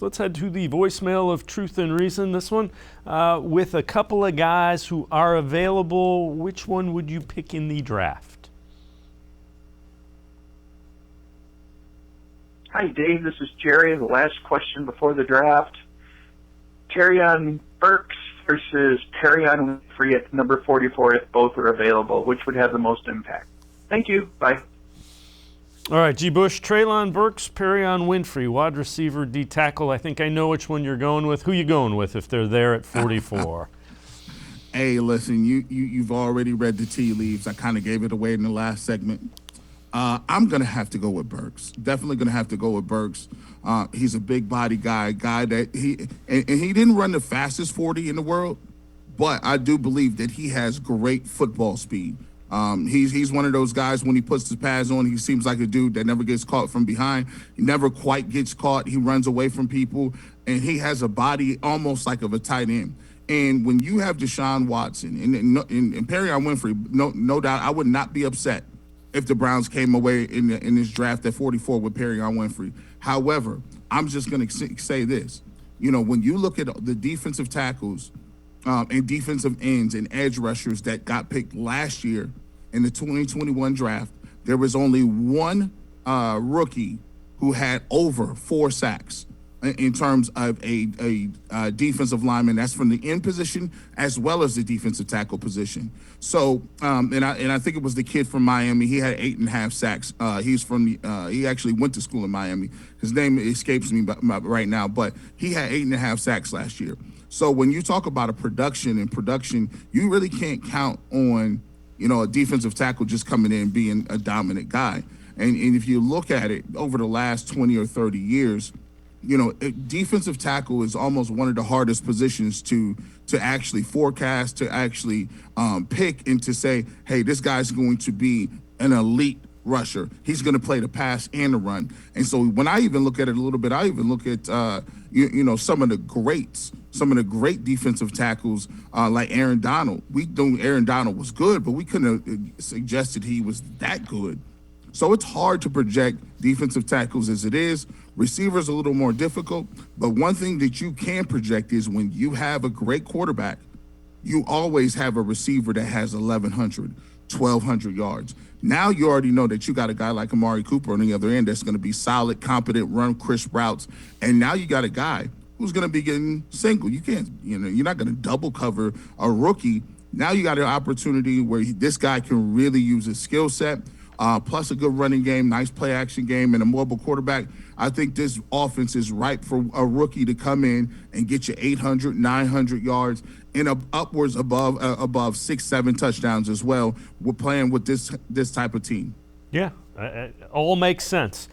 Let's head to the voicemail of Truth and Reason. This one with a couple of guys who are available. Which one would you pick in the draft? Hi, Dave. This is Jerry. The last question before the draft. Treylon Burks versus Perrion Winfrey at number 44, if both are available. Which would have the most impact? Thank you. Bye. All right, G. Bush, Treylon Burks, Perrion Winfrey, wide receiver, D tackle. I think I know which one you're going with. Who you going with if they're there at 44? Hey, listen, you've already read the tea leaves. I kind of gave it away in the last segment. I'm going to have to go with Burks. Definitely going to have to go with Burks. He's a big body guy that he didn't run the fastest 40 in the world, but I do believe that he has great football speed. He's one of those guys, when he puts his pads on, he seems like a dude that never gets caught from behind. He never quite gets caught. He runs away from people, and he has a body almost like of a tight end. And when you have Deshaun Watson and Perrion Winfrey, no doubt, I would not be upset if the Browns came away in this draft at 44 with Perrion Winfrey. However, I'm just going to say this. You know, when you look at the defensive tackles and defensive ends and edge rushers that got picked last year in the 2021 draft, there was only one rookie who had over 4 sacks in terms of a defensive lineman. That's from the end position as well as the defensive tackle position. So, and I think it was the kid from Miami. He had 8.5 sacks. He actually went to school in Miami. His name escapes me right now, but he had 8.5 sacks last year. So when you talk about a production, you really can't count on, a defensive tackle just coming in being a dominant guy. And if you look at it over the last 20 or 30 years, defensive tackle is almost one of the hardest positions to actually forecast, to actually pick, and to say, hey, this guy's going to be an elite rusher. He's going to play the pass and the run. And so when I even look at it a little bit, I even look at some of the great defensive tackles like Aaron Donald. We knew Aaron Donald was good, but we couldn't have suggested he was that good. So it's hard to project defensive tackles as it is. Receivers a little more difficult, but one thing that you can project is when you have a great quarterback, you always have a receiver that has 1,100, 1,200 yards. Now you already know that you got a guy like Amari Cooper on the other end that's going to be solid, competent, run crisp routes, and now you got a guy who's going to be getting single. You can't, you're not going to double cover a rookie. Now you got an opportunity where this guy can really use his skill set. Plus a good running game, nice play action game, and a mobile quarterback. I think this offense is ripe for a rookie to come in and get you 800, 900 yards and upwards above 6, 7 touchdowns as well. We're playing with this type of team. Yeah, all makes sense.